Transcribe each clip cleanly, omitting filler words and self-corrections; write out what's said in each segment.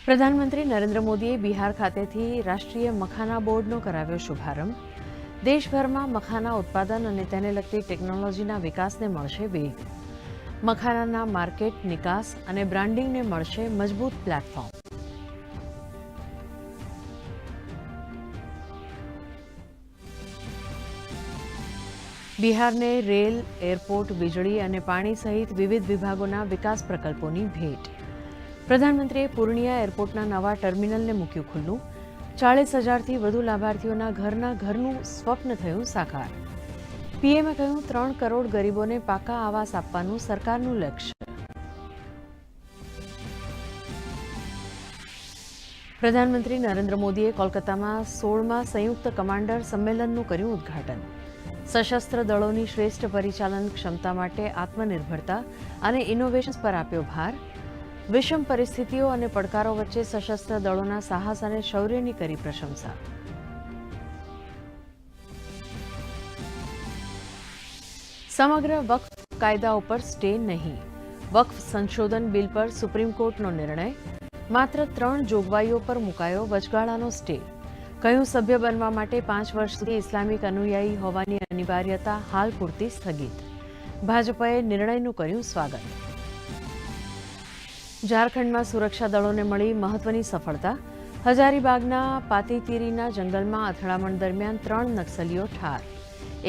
પ્રધાનમંત્રી નરેન્દ્ર મોદીએ બિહાર ખાતેથી રાષ્ટ્રીય મખાના બોર્ડનો કરાવ્યો શુભારંભ. દેશભરમાં મખાના ઉત્પાદન અને તેને લગતી ટેકનોલોજીના વિકાસને મળશે વેગ. મખાનાના માર્કેટ, નિકાસ અને બ્રાન્ડિંગને મળશે મજબૂત પ્લેટફોર્મ. બિહારને રેલ, એરપોર્ટ, વીજળી અને પાણી સહિત વિવિધ વિભાગોના વિકાસ પ્રકલ્પોની ભેટ. પ્રધાનમંત્રીએ પૂર્ણિયા એરપોર્ટના નવા ટર્મિનલને મૂક્યું ખુલ્લું. 40,000થી વધુ લાભાર્થીઓના ઘરનું સ્વપ્ન થયું સાકાર. પીએમએ કહ્યું 3 કરોડ ગરીબોને પાકા આવાસ આપવાનું સરકારનું લક્ષ્ય. પ્રધાનમંત્રી નરેન્દ્ર મોદીએ કોલકાતામાં 16મા સંયુક્ત કમાન્ડર સંમેલનનું કર્યું ઉદ્ઘાટન. સશસ્ત્ર દળોની શ્રેષ્ઠ પરિચાલન ક્ષમતા માટે આત્મનિર્ભરતા અને ઇનોવેશન્સ પર આપ્યો ભાર. વિષમ પરિસ્થિતિઓ અને પડકારો વચ્ચે સશસ્ત્ર દળોના સાહસ અને શૌર્યની કરી પ્રશંસા. સમગ્ર વક્ફ કાયદા ઉપર સ્ટે નહીં. વક્ફ સંશોધન બિલ પર સુપ્રીમ કોર્ટનો નિર્ણય. માત્ર 3 જોગવાઈઓ પર મુકાયો વચગાળાનો સ્ટે. કહ્યું સભ્ય બનવા માટે 5 વર્ષ સુધી ઇસ્લામિક અનુયાયી હોવાની અનિવાર્યતા હાલ પૂરતી સ્થગિત. ભાજપે નિર્ણયનું કર્યું સ્વાગત. ઝારખંડમાં સુરક્ષા દળોને મળી મહત્વની સફળતા. હજારીબાગના પાતીતીરીના જંગલમાં અથડામણ દરમિયાન 3 નક્સલીઓ ઠાર.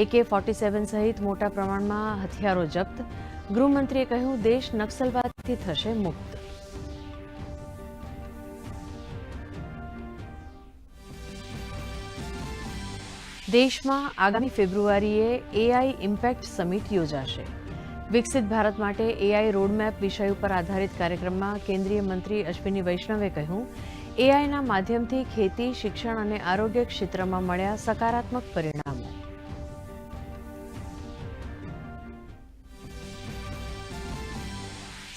AK-47 સહિત મોટા પ્રમાણમાં હથિયારો જપ્ત. ગૃહમંત્રીએ કહ્યું દેશ નક્સલવાદથી થશે મુક્ત. દેશમાં આગામી ફેબ્રુઆરીએ AI ઇમ્પેક્ટ સમિટ યોજાશે. વિકસિત ભારત માટે AI રોડમેપ વિષય ઉપર આધારિત કાર્યક્રમમાં કેન્દ્રીય મંત્રી અશ્વિની વૈષ્ણવે કહ્યું AIના માધ્યમથી ખેતી, શિક્ષણ અને આરોગ્ય ક્ષેત્રમાં મળ્યા સકારાત્મક પરિણામો.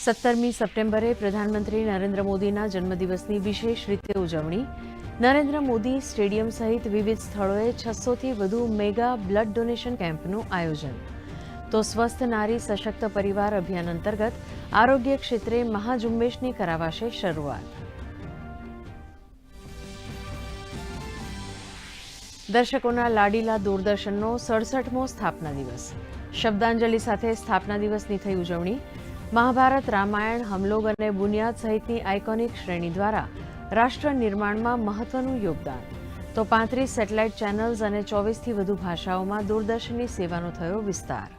સત્તરમી સપ્ટેમ્બરે પ્રધાનમંત્રી નરેન્દ્ર મોદીના જન્મદિવસની વિશેષ રીતે ઉજવણી. નરેન્દ્ર મોદી સ્ટેડિયમ સહિત વિવિધ સ્થળોએ 600થી વધુ મેગા બ્લડ ડોનેશન કેમ્પનું આયોજન. તો સ્વસ્થ નારી સશક્ત પરિવાર અભિયાન અંતર્ગત આરોગ્ય ક્ષેત્રે મહાઝુંબેશની કરાવાશે શરૂઆત. દર્શકોના લાડીલા દૂરદર્શનનો 67મો સ્થાપના દિવસ. શબ્દાંજલિ સાથે સ્થાપના દિવસની થઈ ઉજવણી. મહાભારત, રામાયણ, હમલોગ અને બુનિયાદ સહિતની આઇકોનિક શ્રેણી દ્વારા રાષ્ટ્ર નિર્માણમાં મહત્વનું યોગદાન. તો 35 સેટેલાઇટ ચેનલ્સ અને 24થી વધુ ભાષાઓમાં દૂરદર્શનની સેવાનો થયો વિસ્તાર.